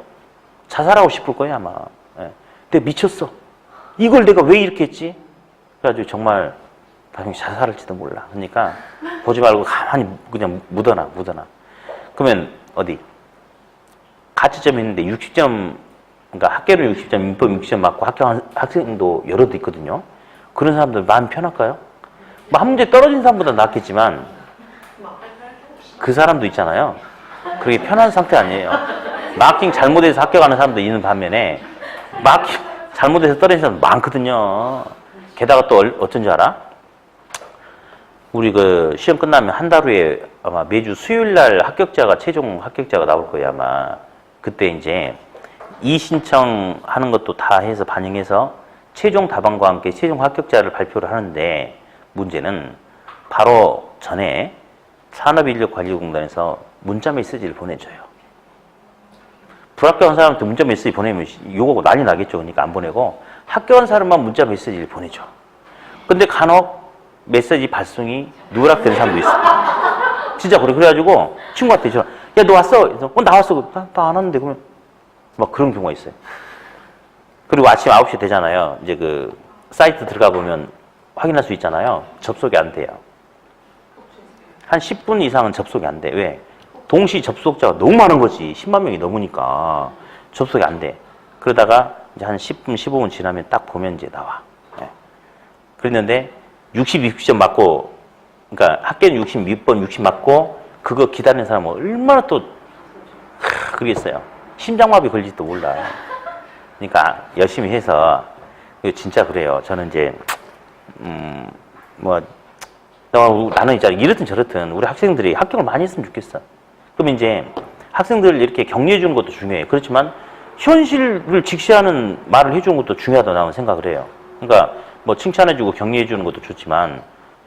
자살하고 싶을 거예요, 아마. 예. 내가 미쳤어. 이걸 내가 왜 이렇게 했지? 그래가지고 정말 나중에 자살할지도 몰라. 그러니까 보지 말고 가만히 그냥 묻어놔. 그러면 어디? 가치점 있는데 60점, 그러니까 학교는 60점, 민법 60점 맞고 합격한 학생도 여럿 있거든요. 그런 사람들 마음 편할까요? 뭐 한 문제 떨어진 사람보다 낫겠지만 그 사람도 있잖아요. 그게 편한 상태 아니에요. 마킹 잘못해서 합격하는 사람도 있는 반면에 마킹 잘못해서 떨어진 사람도 많거든요. 게다가 또 어쩐 줄 알아? 우리 시험 끝나면 한 달 후에 아마 매주 수요일 날 최종 합격자가 나올 거예요, 아마. 그때 이제 이신청하는 것도 다 해서 반영해서 최종 답안과 함께 최종 합격자를 발표를 하는데 문제는 바로 전에 산업인력관리공단에서 문자 메시지를 보내줘요. 불합격한 사람한테 문자 메시지 보내면 요거 난리 나겠죠. 그러니까 안 보내고 합격한 사람만 문자 메시지를 보내줘. 근데 간혹 메시지 발송이 누락된 사람도 있어. 진짜 그래. 그래가지고 친구한테 전화, 야, 너 왔어? 그래서, 나왔어. 나 안 왔는데. 그러면 막 그런 경우가 있어요. 그리고 아침 9시 되잖아요. 이제 사이트 들어가 보면 확인할 수 있잖아요. 접속이 안 돼요. 한 10분 이상은 접속이 안 돼. 왜? 동시 접속자가 너무 많은 거지. 10만 명이 넘으니까 접속이 안 돼. 그러다가 이제 한 10분, 15분 지나면 딱 보면 이제 나와. 네. 그랬는데 60점 맞고, 그러니까 학교는 66번 60 맞고 그거 기다리는 사람은 얼마나 또 그러겠어요. 심장마비 걸릴지도 몰라. 그러니까 열심히 해서 진짜 그래요. 저는 이제 나는 이제 이렇든 저렇든 우리 학생들이 합격을 많이 했으면 좋겠어. 그럼 이제 학생들 이렇게 격려해 주는 것도 중요해요. 그렇지만 현실을 직시하는 말을 해주는 것도 중요하다고 나는 생각을 해요. 그러니까 뭐 칭찬해주고 격려해주는 것도 좋지만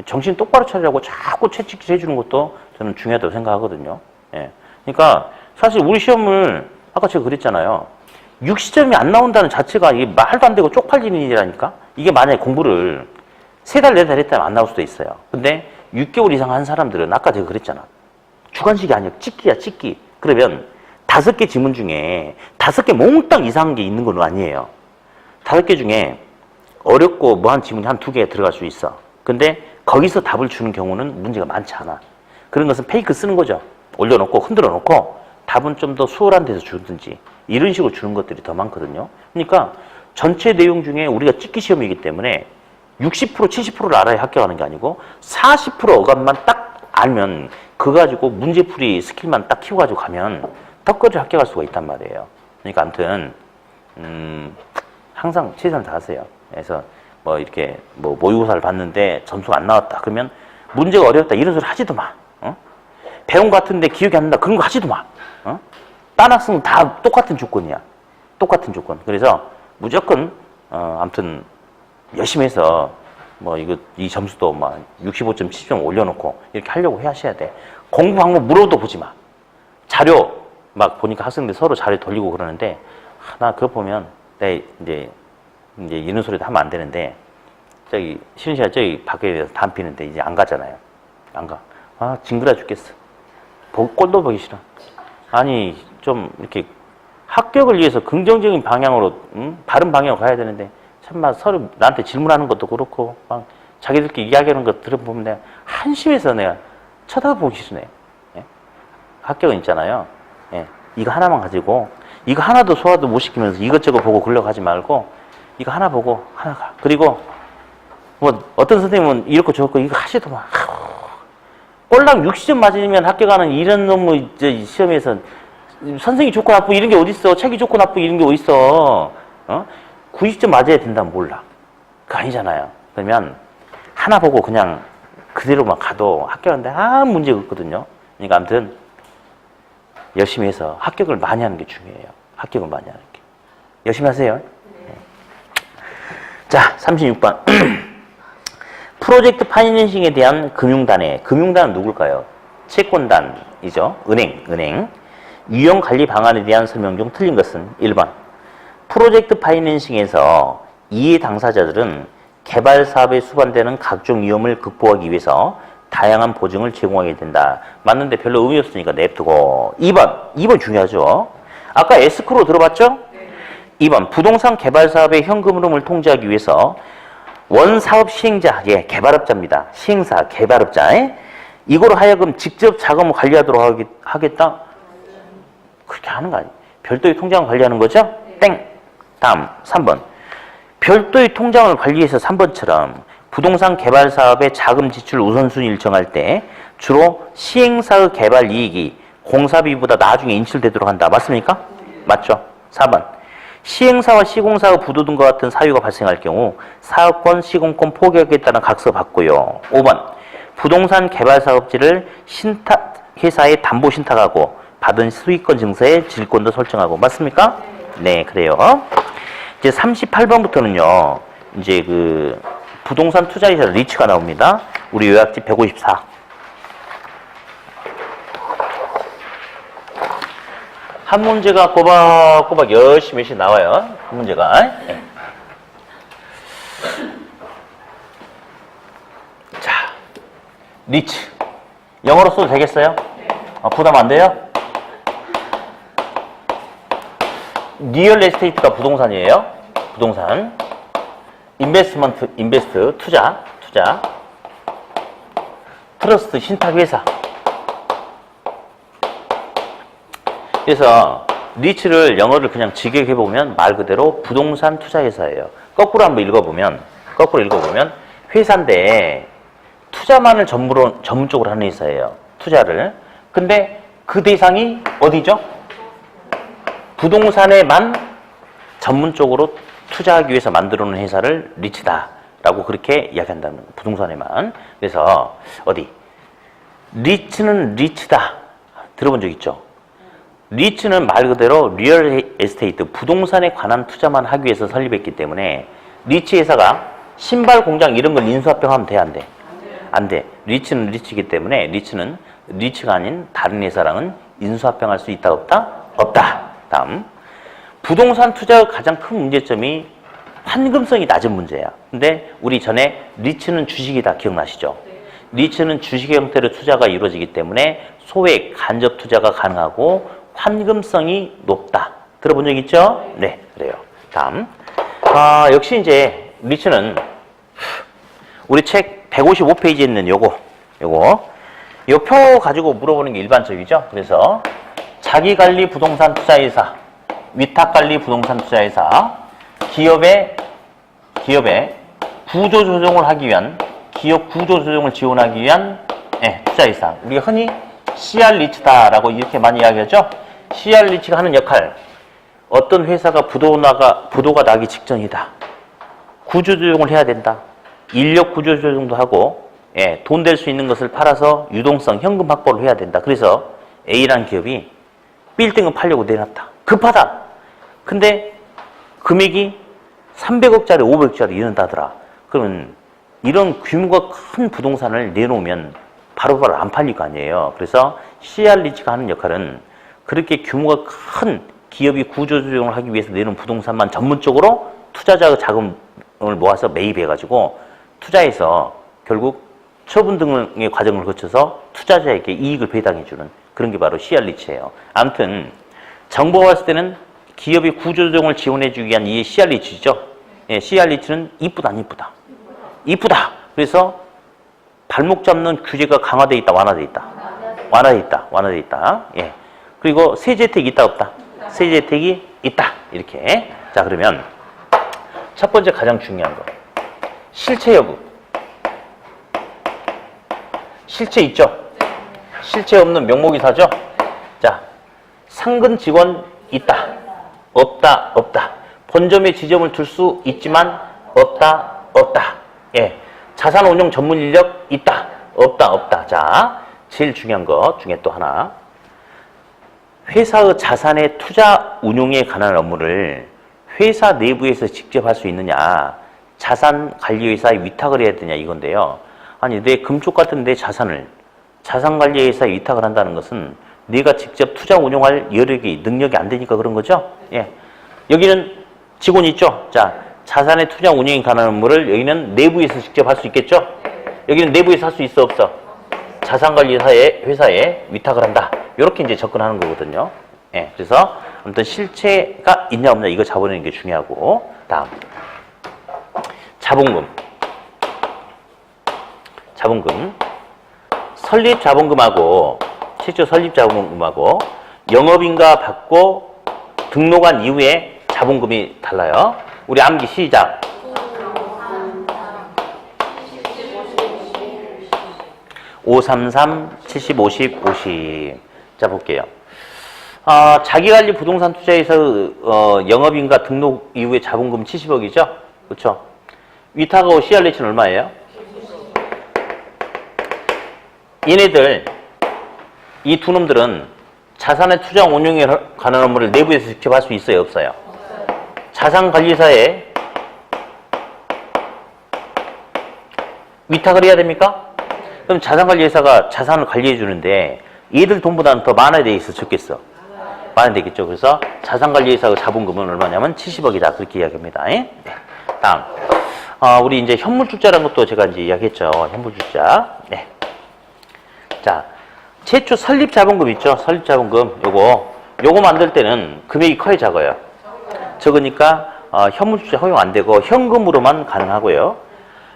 정신 똑바로 차리라고 자꾸 채찍질 해주는 것도 저는 중요하다고 생각하거든요. 예. 그러니까 사실 우리 시험을 아까 제가 그랬잖아요. 60점이 안 나온다는 자체가 이게 말도 안 되고 쪽팔리는 일이라니까. 이게 만약에 공부를 3달, 4달 했다면 안 나올 수도 있어요. 근데 6개월 이상 한 사람들은 아까 제가 그랬잖아. 주관식이 아니야. 찍기야, 찍기. 그러면 5개 지문 중에 5개 몽땅 이상한 게 있는 건 아니에요. 5개 중에 어렵고 뭐한 지문이 한 2개 들어갈 수 있어. 근데 거기서 답을 주는 경우는 문제가 많지 않아. 그런 것은 페이크 쓰는 거죠. 올려놓고 흔들어 놓고 답은 좀 더 수월한 데서 주든지 이런 식으로 주는 것들이 더 많거든요. 그러니까 전체 내용 중에 우리가 찍기 시험이기 때문에 60%, 70%를 알아야 합격하는 게 아니고 40% 어감만 딱 알면 그거 가지고 문제풀이 스킬만 딱 키워가지고 가면 턱걸이 합격할 수가 있단 말이에요. 그러니까 아무튼 항상 최선을 다하세요. 그래서 뭐 이렇게 뭐 모의고사를 봤는데 점수가 안 나왔다. 그러면 문제가 어렵다 이런 소리 하지도 마. 배운 것 같은데 기억이 안 난다. 그런 거 하지도 마. 딴 학생은 다 똑같은 조건이야. 똑같은 조건. 그래서 무조건 아무튼 열심히 해서 뭐 이 점수도 막 65점, 70점 올려놓고 이렇게 하려고 하셔야 돼. 공부 방법 물어도 보지 마. 자료 막 보니까 학생들 서로 자료 돌리고 그러는데 나 그거 보면 내 이제 이런 소리도 하면 안 되는데 저기 쉬는 시간 저기 밖에 담 피는데 이제 안 가잖아요. 안 가. 아, 징그러 죽겠어. 꼴도 보기 싫어. 아니, 좀 이렇게 합격을 위해서 긍정적인 방향으로, 바른 방향으로 가야 되는데, 참말 서로 나한테 질문하는 것도 그렇고, 막 자기들끼리 이야기하는 것 들어보면 내가 한심해서 내가 쳐다보기 싫으네. 예? 합격은 있잖아요. 예. 이거 하나만 가지고, 이거 하나도 소화도 못 시키면서 이것저것 보고 글러가지 말고, 이거 하나 보고 하나 가. 그리고, 뭐, 어떤 선생님은 이렇고 저렇고 이거 하시더만, 꼴랑 60점 맞으면 합격하는 이런 놈의 시험에서 선생이 좋고 나쁘고 이런 게 어딨어. 책이 좋고 나쁘고 이런 게 어딨어. 90점 맞아야 된다면 몰라. 그거 아니잖아요. 그러면 하나 보고 그냥 그대로만 가도 합격하는데 아무 문제가 없거든요. 그러니까 아무튼 열심히 해서 합격을 많이 하는 게 중요해요. 합격을 많이 하는 게. 열심히 하세요. 네. 자, 36번. 프로젝트 파이낸싱에 대한 금융단의, 금융단은 누굴까요? 채권단이죠. 은행. 유형 관리 방안에 대한 설명 중 틀린 것은 1번. 프로젝트 파이낸싱에서 이해 당사자들은 개발 사업에 수반되는 각종 위험을 극복하기 위해서 다양한 보증을 제공하게 된다. 맞는데 별로 의미 없으니까 냅두고. 2번 중요하죠. 아까 에스크로 들어봤죠? 2번. 부동산 개발 사업의 현금 흐름을 통제하기 위해서 원사업 시행자, 예, 개발업자입니다. 시행사, 개발업자. 이거로 하여금 직접 자금을 관리하도록 하겠다? 그렇게 하는 거 아니에요. 별도의 통장을 관리하는 거죠? 땡. 다음, 3번. 별도의 통장을 관리해서 3번처럼 부동산 개발 사업의 자금 지출 우선순위를 정할 때 주로 시행사의 개발 이익이 공사비보다 나중에 인출되도록 한다. 맞습니까? 맞죠? 4번. 시행사와 시공사의 부도 등과 같은 사유가 발생할 경우 사업권, 시공권 포기하기에 따른 각서 받고요. 5번. 부동산 개발 사업지를 회사에 담보 신탁하고 받은 수익권 증서에 질권도 설정하고. 맞습니까? 네, 그래요. 이제 38번부터는요. 이제 그 부동산 투자회사 리츠가 나옵니다. 우리 요약지 154. 한 문제가 꼬박꼬박 열심히 나와요. 한 문제가. 네. 자, 리츠. 영어로 써도 되겠어요? 부담 안 돼요? 리얼 에스테이트가 부동산이에요. 부동산. 인베스트, 투자. 트러스트, 신탁회사. 그래서 리츠를 영어를 그냥 직역해보면 말 그대로 부동산 투자회사예요. 거꾸로 한번 읽어보면 회사인데 투자만을 전문적으로 하는 회사예요. 투자를. 근데 그 대상이 어디죠? 부동산에만 전문적으로 투자하기 위해서 만들어 놓은 회사를 리츠다라고 그렇게 이야기한다는 거예요. 부동산에만. 그래서 어디? 리츠는 리츠다. 들어본 적 있죠? 리츠는 말 그대로 리얼 에스테이트, 부동산에 관한 투자만 하기 위해서 설립했기 때문에 리츠 회사가 신발 공장 이런 걸 인수합병하면 돼, 안 돼? 안 돼. 리츠는 리츠이기 때문에 리츠는 리츠가 아닌 다른 회사랑은 인수합병할 수 있다, 없다? 없다. 다음. 부동산 투자의 가장 큰 문제점이 환금성이 낮은 문제야. 근데 우리 전에 리츠는 주식이다 기억나시죠? 리츠는 주식의 형태로 투자가 이루어지기 때문에 소액 간접 투자가 가능하고 환금성이 높다. 들어본 적 있죠? 네, 그래요. 다음. 역시 이제 리츠는 우리 책 155페이지에 있는 요거 요 표 가지고 물어보는 게 일반적이죠. 그래서 자기관리 부동산 투자회사, 위탁관리 부동산 투자회사, 기업의 구조조정을 하기 위한, 기업 구조조정을 지원하기 위한 투자회사. 우리가 흔히 CR 리츠다라고 이렇게 많이 이야기하죠. CR 리츠가 하는 역할. 어떤 회사가 부도가 나기 직전이다. 구조조정을 해야 된다. 인력 구조조정도 하고, 돈 될 수 있는 것을 팔아서 유동성, 현금 확보를 해야 된다. 그래서 A라는 기업이 빌딩을 팔려고 내놨다. 급하다. 근데 금액이 300억짜리, 500억짜리 이런다더라. 그러면 이런 규모가 큰 부동산을 내놓으면 바로바로 안 팔릴 거 아니에요. 그래서 CR 리츠가 하는 역할은 그렇게 규모가 큰 기업이 구조조정을 하기 위해서 내놓은 부동산만 전문적으로 투자자 자금을 모아서 매입해가지고 투자해서 결국 처분 등의 과정을 거쳐서 투자자에게 이익을 배당해주는 그런 게 바로 CR 리츠예요. 아무튼 정부가 봤을 때는 기업의 구조조정을 지원해주기 위한 이 CR 리츠죠. 예, CR 리츠는 이쁘다 안 이쁘다? 이쁘다. 그래서 발목 잡는 규제가 강화돼 있다, 완화돼 있다. 완화돼 있다, 완화돼 있다. 예. 그리고 세제 혜택이 있다 없다? 세제 혜택이 있다. 이렇게. 자, 그러면 첫 번째 가장 중요한 거. 실체 여부. 실체 있죠? 실체 없는 명목이사죠? 자, 상근 직원 있다. 없다, 없다. 본점에 지점을 둘 수 있지만 없다, 없다. 예. 자산 운용 전문 인력 있다. 없다, 없다. 자, 제일 중요한 것 중에 또 하나. 회사의 자산의 투자 운용에 관한 업무를 회사 내부에서 직접 할 수 있느냐, 자산관리회사에 위탁을 해야 되냐 이건데요. 아니, 내 금쪽 같은 내 자산을 자산관리회사에 위탁을 한다는 것은 내가 직접 투자 운용할 여력이, 능력이 안 되니까 그런 거죠. 예. 여기는 직원이 있죠. 자, 자산의 투자 운영에 관한 업무를 여기는 내부에서 직접 할 수 있겠죠. 여기는 내부에서 할 수 있어 없어? 자산관리사의 회사에 위탁을 한다. 이렇게 이제 접근하는 거거든요. 예, 그래서 아무튼 실체가 있냐 없냐 이거 잡아내는 게 중요하고, 다음 자본금. 자본금. 설립 자본금하고 최초 설립 자본금하고 영업인가 받고 등록한 이후에 자본금이 달라요. 우리 암기 시작. 533, 70, 50, 50. 자, 볼게요. 자기관리 부동산 투자에서 영업인가 등록 이후에 자본금 70억이죠? 그렇죠? 위탁하고 CRH는 얼마예요? 얘네들, 이 두 놈들은 자산의 투자 운용에 관한 업무를 내부에서 직접 할 수 있어요? 없어요? 자산관리사에 위탁을 해야 됩니까? 그럼 자산관리회사가 자산을 관리해 주는데 얘들 돈보다는 더 많아야 돼 있어, 적겠어? 많아야 되겠죠. 그래서 자산관리회사의 자본금은 얼마냐면 70억이다. 그렇게 이야기합니다. 네. 다음. 우리 이제 현물투자라는 것도 제가 이제 이야기했죠. 현물투자. 네. 자, 최초 설립 자본금 있죠? 설립 자본금. 요거 만들 때는 금액이 커야 작아요. 적으니까 현물투자 허용 안 되고 현금으로만 가능하고요.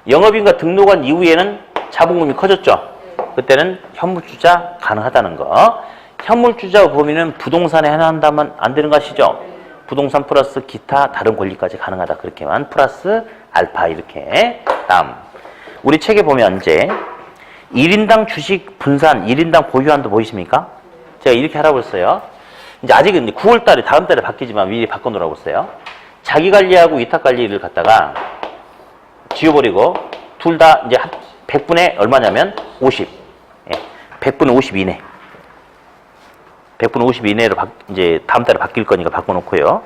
영업인가 등록한 이후에는 자본금이 커졌죠? 그때는 현물투자 가능하다는 거. 현물투자 범위는 부동산에 해당한다면 안 되는 거 아시죠? 부동산 플러스 기타 다른 권리까지 가능하다. 그렇게만 플러스 알파 이렇게. 다음. 우리 책에 보면 이제 1인당 주식 분산, 1인당 보유한도 보이십니까? 제가 이렇게 하라고 했어요. 이제 아직은 9월 달에 다음 달에 바뀌지만 미리 바꿔놓으라고 했어요. 자기 관리하고 위탁 관리를 갖다가 지워버리고 둘 다 이제 100분의 얼마냐면 50. 예, 100분의 50 이내. 100분의 50 이내로 이제 다음 달에 바뀔 거니까 바꿔놓고요.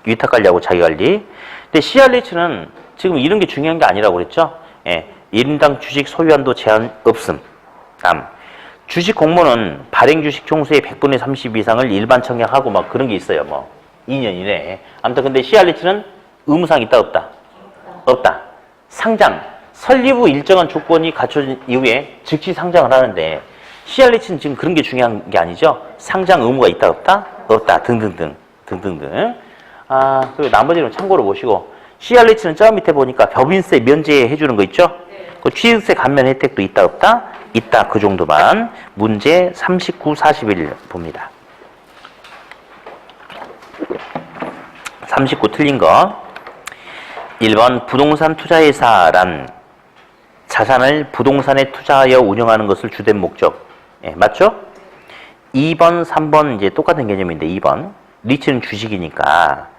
위탁 관리하고 자기 관리. 근데 CRH는 지금 이런 게 중요한 게 아니라고 그랬죠. 예, 1인당 주식 소유한도 제한 없음. 다음. 주식 공모는 발행 주식 총수의 100분의 30 이상을 일반 청약하고 막 그런 게 있어요. 뭐 2년 이내에. 아무튼 근데 CRH는 의무상 있다 없다? 없다. 상장. 설립 후 일정한 조건이 갖춰진 이후에 즉시 상장을 하는데 CRH는 지금 그런 게 중요한 게 아니죠. 상장 의무가 있다 없다? 없다. 등등등. 그리고 나머지는 참고로 보시고 CRH는 저 밑에 보니까 법인세 면제해 주는 거 있죠? 그 취득세 감면 혜택도 있다 없다? 있다. 그 정도만. 문제 39, 41 봅니다. 39 틀린 거. 1번 부동산 투자회사란 자산을 부동산에 투자하여 운영하는 것을 주된 목적. 예, 맞죠? 2번, 3번 이제 똑같은 개념인데 2번. 리츠는 주식이니까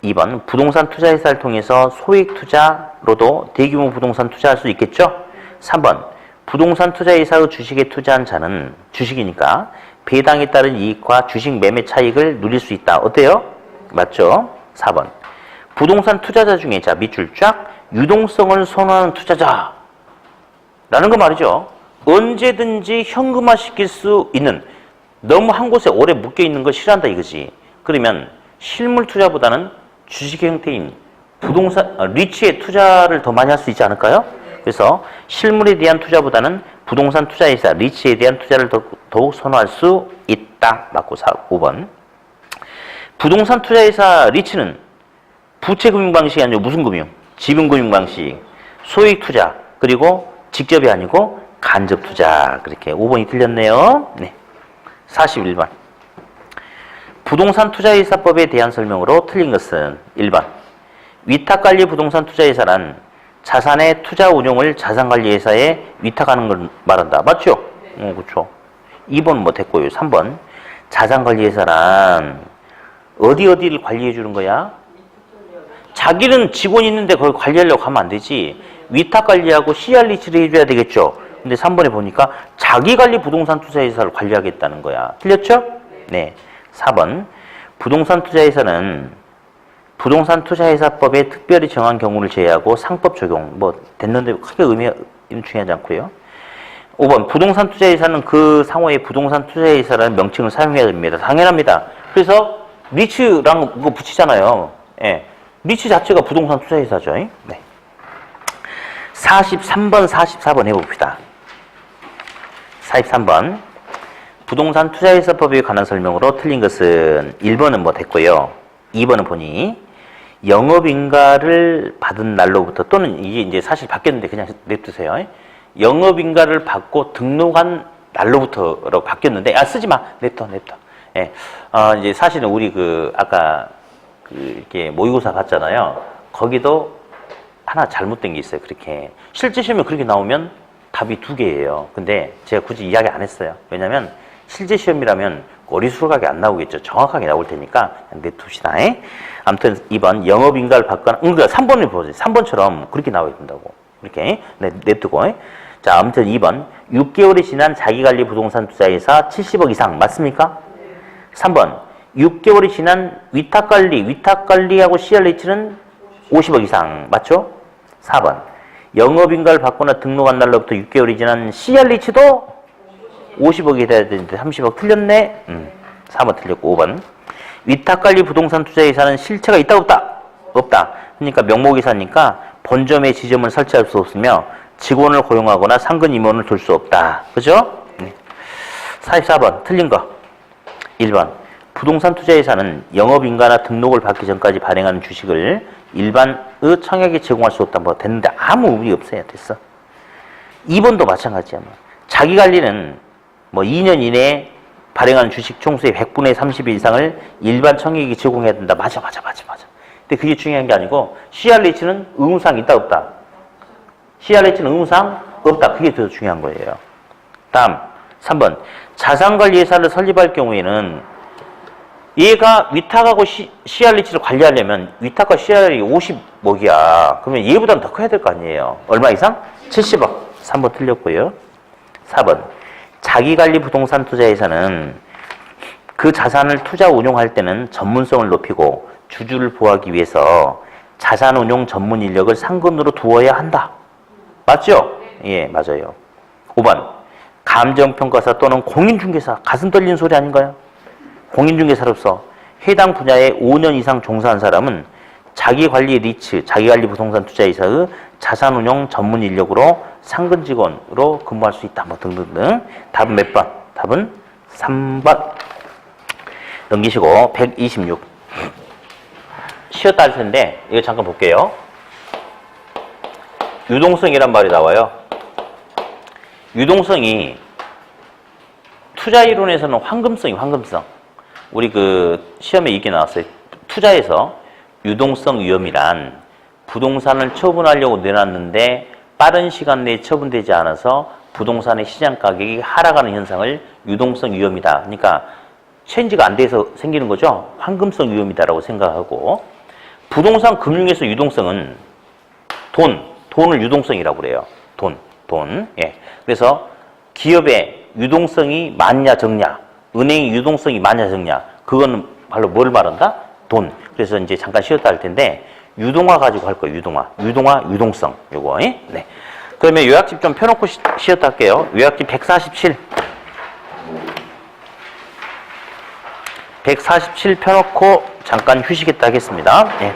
2번 부동산 투자회사를 통해서 소액 투자로도 대규모 부동산 투자할 수 있겠죠? 3번 부동산 투자회사의 주식에 투자한 자는 주식이니까 배당에 따른 이익과 주식 매매 차익을 누릴 수 있다. 어때요? 맞죠? 4번 부동산 투자자 중에 자 밑줄 쫙 유동성을 선호하는 투자자 라는 거 말이죠. 언제든지 현금화 시킬 수 있는, 너무 한 곳에 오래 묶여 있는 걸 싫어한다 이거지. 그러면 실물 투자보다는 주식 형태인 부동산 리츠에 투자를 더 많이 할 수 있지 않을까요? 그래서 실물에 대한 투자보다는 부동산 투자회사 리츠에 대한 투자를 더욱 선호할 수 있다. 맞고 5번. 부동산 투자회사 리츠는 부채 금융 방식이 아니고 무슨 금융? 지분 금융 방식, 소액 투자, 그리고 직접이 아니고 간접 투자. 그렇게 5번이 틀렸네요. 네. 41번. 부동산 투자회사법에 대한 설명으로 틀린 것은 1번. 위탁관리 부동산 투자회사란 자산의 투자 운용을 자산관리회사에 위탁하는 걸 말한다. 맞죠? 그렇죠. 2번 뭐 됐고요. 3번. 자산관리회사란 어디를 관리해 주는 거야? 자기는 직원이 있는데 거기 관리하려고 하면 안 되지. 위탁관리하고 CR리츠를 해줘야 되겠죠. 근데 3번에 보니까 자기관리 부동산 투자회사를 관리하겠다는 거야. 틀렸죠? 네. 4번. 부동산 투자회사는 부동산 투자회사법에 특별히 정한 경우를 제외하고 상법 적용, 뭐 됐는데 크게 의미는 중요하지 않고요. 5번. 부동산 투자회사는 그 상호의 부동산 투자회사라는 명칭을 사용해야 됩니다. 당연합니다. 그래서 리츠랑 그거 붙이잖아요. 예. 리츠 자체가 부동산 투자회사죠. 네. 43번, 44번 해봅시다. 43번. 부동산 투자회사법에 관한 설명으로 틀린 것은 1번은 뭐 됐고요. 2번은 보니 영업인가를 받은 날로부터 또는 이게 이제 사실 바뀌었는데 그냥 냅두세요. 영업인가를 받고 등록한 날로부터로 바뀌었는데 쓰지 마. 냅둬. 예. 이제 사실은 우리 아까 이렇게 모의고사 봤잖아요. 거기도 하나 잘못된 게 있어요. 그렇게 실제 시험에 그렇게 나오면 답이 2개예요. 근데 제가 굳이 이야기 안 했어요. 왜냐면 실제 시험이라면 어리숙하게 안 나오겠죠. 정확하게 나올 테니까 냅둡시다. 아무튼 2번 영업인가를 받거나 그러니까 3번을 보세요. 3번처럼 그렇게 나와야 된다고. 이렇게 냅두고. 자, 아무튼 2번 6개월이 지난 자기관리 부동산 투자회사 70억 이상 맞습니까? 3번 6개월이 지난 위탁관리하고 CR리츠는 50억 이상 맞죠? 4번 영업인가를 받거나 등록한 날로부터 6개월이 지난 CR리츠도 50억이 돼야 되는데 30억 틀렸네. 4번 틀렸고 5번 위탁관리 부동산 투자회사는 실체가 있다 없다? 없다. 그러니까 명목이사니까 본점에 지점을 설치할 수 없으며 직원을 고용하거나 상근 임원을 둘 수 없다. 그죠? 44번 틀린 거 1번 부동산 투자회사는 영업인가나 등록을 받기 전까지 발행하는 주식을 일반의 청약에 제공할 수 없다. 뭐 됐는데 아무 의미 없어요. 됐어. 2번도 마찬가지야. 자기관리는 뭐 2년 이내에 발행하는 주식 총수의 100분의 30일 이상을 일반 청약에 제공해야 된다. 맞아. 근데 그게 중요한 게 아니고 CR리츠는 의무사항 있다 없다? CR리츠는 의무사항 없다. 그게 더 중요한 거예요. 다음 3번 자산관리회사를 설립할 경우에는 얘가 위탁하고 CR리츠를 관리하려면 위탁과 CR이 50억이야. 그러면 얘보다는 더 커야 될 거 아니에요. 얼마 이상? 70억. 3번 틀렸고요. 4번 자기관리 부동산 투자회사는 그 자산을 투자 운용할 때는 전문성을 높이고 주주를 보호하기 위해서 자산운용 전문 인력을 상근으로 두어야 한다. 맞죠? 예, 맞아요. 5번 감정평가사 또는 공인중개사. 가슴 떨리는 소리 아닌가요? 공인중개사로서 해당 분야에 5년 이상 종사한 사람은 자기관리 리츠, 자기관리 부동산 투자회사의 자산운용 전문 인력으로 상근 직원으로 근무할 수 있다. 뭐 등등등. 답은 몇 번? 답은 3번. 넘기시고 126. 쉬었다 할 텐데 이거 잠깐 볼게요. 유동성이란 말이 나와요. 유동성이 투자 이론에서는 황금성. 우리 시험에 이게 나왔어요. 투자에서 유동성 위험이란 부동산을 처분하려고 내놨는데 빠른 시간 내에 처분되지 않아서 부동산의 시장 가격이 하락하는 현상을 유동성 위험이다. 그러니까 체인지가 안 돼서 생기는 거죠. 황금성 위험이다라고 생각하고 부동산 금융에서 유동성은 돈을 유동성이라고 그래요. 돈. 예. 그래서 기업의 유동성이 많냐 적냐, 은행의 유동성이 많냐 적냐, 그거는 바로 뭘 말한다? 돈. 그래서 이제 잠깐 쉬었다 할 텐데 유동화 가지고 할 거예요. 유동화, 유동성. 요거. 예? 네. 그러면 요약집 좀 펴놓고 쉬었다 할게요. 요약집 147. 147 펴놓고 잠깐 휴식했다 하겠습니다. 예.